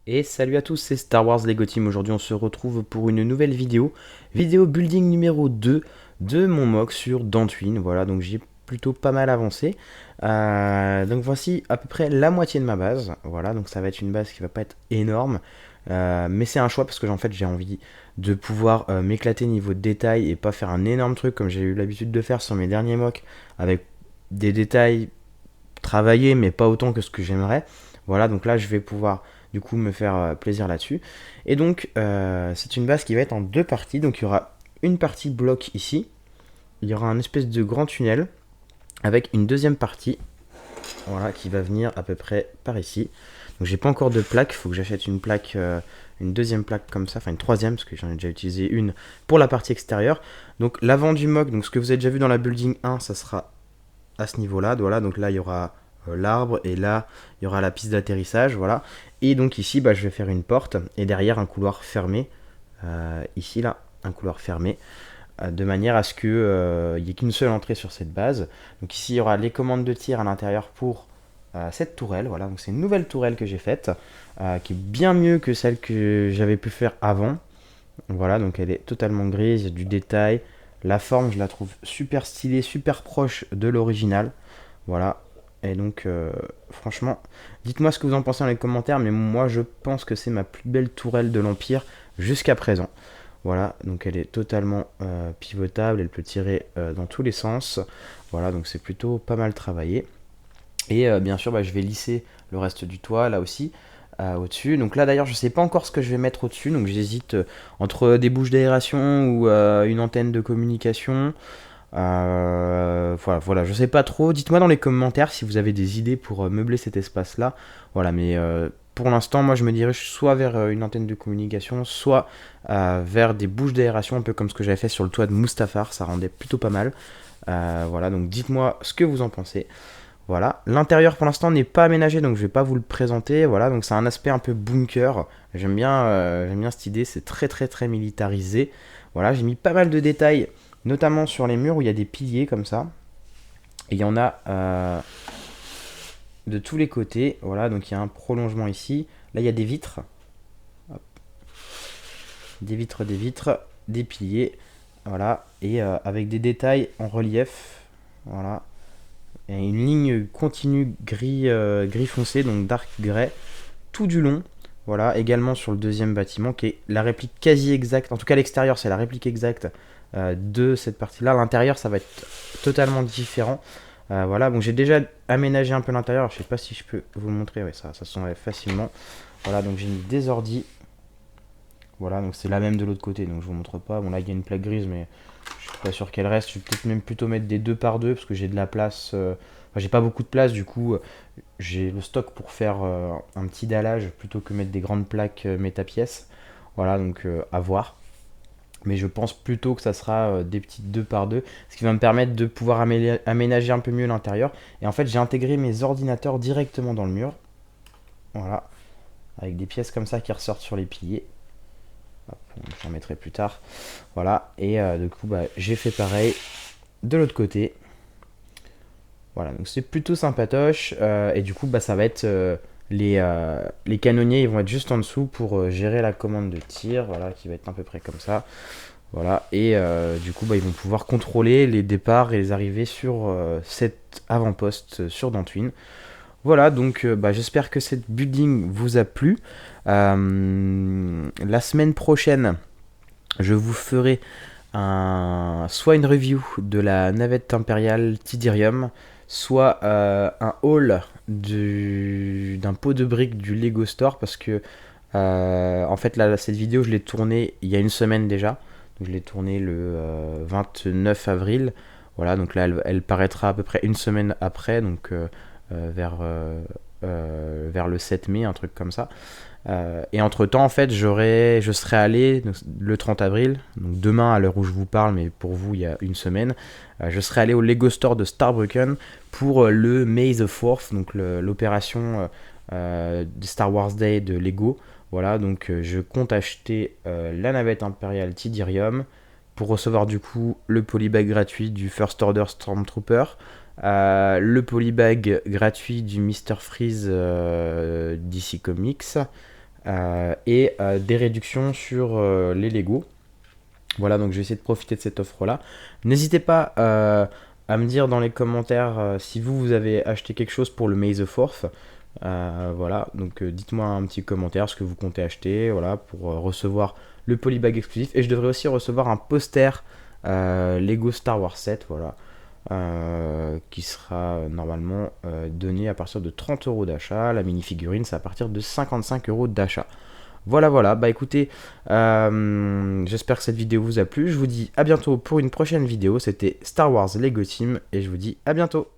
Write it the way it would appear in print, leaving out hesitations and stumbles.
Et salut à tous, c'est Star Wars Lego Team. Aujourd'hui, on se retrouve pour une nouvelle vidéo building numéro 2 de mon mock sur Dantooine. Voilà, donc j'ai plutôt pas mal avancé. Donc voici à peu près la moitié de ma base. Voilà, donc ça va être une base qui va pas être énorme. Mais c'est un choix parce que en fait j'ai envie de pouvoir m'éclater niveau de détail et pas faire un énorme truc comme j'ai eu l'habitude de faire sur mes derniers mocks avec des détails travailler, mais pas autant que ce que j'aimerais. Voilà, donc là, je vais pouvoir du coup me faire plaisir là-dessus. Et donc, c'est une base qui va être en deux parties. Donc, il y aura une partie bloc ici. Il y aura un espèce de grand tunnel avec une deuxième partie, voilà, qui va venir à peu près par ici. Donc, j'ai pas encore de plaque. Il faut que j'achète une plaque, une deuxième plaque comme ça, enfin une troisième parce que j'en ai déjà utilisé une pour la partie extérieure. Donc, l'avant du mock, donc ce que vous avez déjà vu dans la building 1, ça sera à ce niveau-là. Voilà, donc là, il y aura l'arbre et là, il y aura la piste d'atterrissage. Voilà. Et donc ici, bah, je vais faire une porte et derrière un couloir fermé. Ici, là, un couloir fermé. De manière à ce qu'il n'y ait qu'une seule entrée sur cette base. Donc ici, il y aura les commandes de tir à l'intérieur pour cette tourelle. Voilà, donc c'est une nouvelle tourelle que j'ai faite, qui est bien mieux que celle que j'avais pu faire avant. Voilà, donc elle est totalement grise, il y a du détail. La forme, je la trouve super stylée, super proche de l'original. Voilà. Et donc, franchement, dites-moi ce que vous en pensez dans les commentaires, mais moi je pense que c'est ma plus belle tourelle de l'Empire jusqu'à présent. Voilà, donc elle est totalement pivotable, elle peut tirer dans tous les sens. Voilà, donc c'est plutôt pas mal travaillé. Et bien sûr, bah, je vais lisser le reste du toit là aussi, au-dessus. Donc là d'ailleurs, je sais pas encore ce que je vais mettre au-dessus, donc j'hésite entre des bouches d'aération ou une antenne de communication. Voilà, je sais pas trop. Dites-moi dans les commentaires si vous avez des idées pour meubler cet espace-là. Voilà, mais pour l'instant, moi je me dirige soit vers une antenne de communication, soit vers des bouches d'aération, un peu comme ce que j'avais fait sur le toit de Mustafar. Ça rendait plutôt pas mal. Voilà, donc dites-moi ce que vous en pensez. Voilà, l'intérieur pour l'instant n'est pas aménagé, donc je vais pas vous le présenter. Voilà, donc c'est un aspect un peu bunker. J'aime bien cette idée. C'est très très très militarisé. Voilà, j'ai mis pas mal de détails, notamment sur les murs où il y a des piliers comme ça. Et il y en a de tous les côtés. Voilà, donc il y a un prolongement ici. Là, il y a des vitres. Hop. Des vitres, des piliers. Voilà, et avec des détails en relief. Voilà, et une ligne continue gris foncé, donc dark grey, tout du long. Voilà, également sur le deuxième bâtiment, qui est la réplique quasi exacte, en tout cas l'extérieur c'est la réplique exacte de cette partie-là. L'intérieur ça va être totalement différent. Voilà, donc j'ai déjà aménagé un peu l'intérieur, je sais pas si je peux vous le montrer, ouais, ça s'enlève facilement. Voilà, donc j'ai mis des ordis. Voilà, donc c'est la même de l'autre côté, donc je vous montre pas. Bon là il y a une plaque grise, mais je suis pas sûr qu'elle reste. Je vais peut-être même plutôt mettre des 2 par 2 parce que j'ai de la place. Enfin, j'ai pas beaucoup de place, du coup j'ai le stock pour faire un petit dallage plutôt que mettre des grandes plaques métapièces. Voilà, donc à voir. Mais je pense plutôt que ça sera des petites 2 par 2, ce qui va me permettre de pouvoir aménager un peu mieux l'intérieur. Et en fait, j'ai intégré mes ordinateurs directement dans le mur. Voilà, avec des pièces comme ça qui ressortent sur les piliers. J'en mettrai plus tard. Voilà, et du coup, bah, j'ai fait pareil de l'autre côté. Voilà, donc c'est plutôt sympatoche. Et du coup, bah, ça va être les canonniers, ils vont être juste en dessous pour gérer la commande de tir. Voilà, qui va être à peu près comme ça. Voilà, et du coup, bah, ils vont pouvoir contrôler les départs et les arrivées sur cet avant-poste sur Dantooine. Voilà, donc bah, j'espère que cette building vous a plu. La semaine prochaine, je vous ferai soit une review de la navette impériale Tidirium, soit un haul d'un pot de briques du Lego Store parce que en fait là cette vidéo je l'ai tournée il y a une semaine déjà. Donc, je l'ai tournée le 29 avril. Voilà, donc là elle paraîtra à peu près une semaine après, donc vers le 7 mai, un truc comme ça. Et entre temps, en fait, je serais allé le 30 avril, donc demain à l'heure où je vous parle, mais pour vous, il y a une semaine, je serais allé au Lego Store de Starbroken pour le May the 4th, donc l'opération de Star Wars Day de Lego. Voilà, donc je compte acheter la navette impériale Tidirium pour recevoir du coup le polybag gratuit du First Order Stormtrooper, le polybag gratuit du Mr. Freeze DC Comics, et des réductions sur les Lego. Voilà, donc je vais essayer de profiter de cette offre-là. N'hésitez pas à me dire dans les commentaires si vous avez acheté quelque chose pour le May the 4th. Voilà, donc dites-moi un petit commentaire ce que vous comptez acheter, voilà, pour recevoir le polybag exclusif. Et je devrais aussi recevoir un poster Lego Star Wars 7, voilà, qui sera normalement donné à partir de 30 euros d'achat. La mini-figurine, c'est à partir de 55 euros d'achat. Voilà, voilà, bah écoutez, j'espère que cette vidéo vous a plu. Je vous dis à bientôt pour une prochaine vidéo. C'était Star Wars Lego Team et je vous dis à bientôt.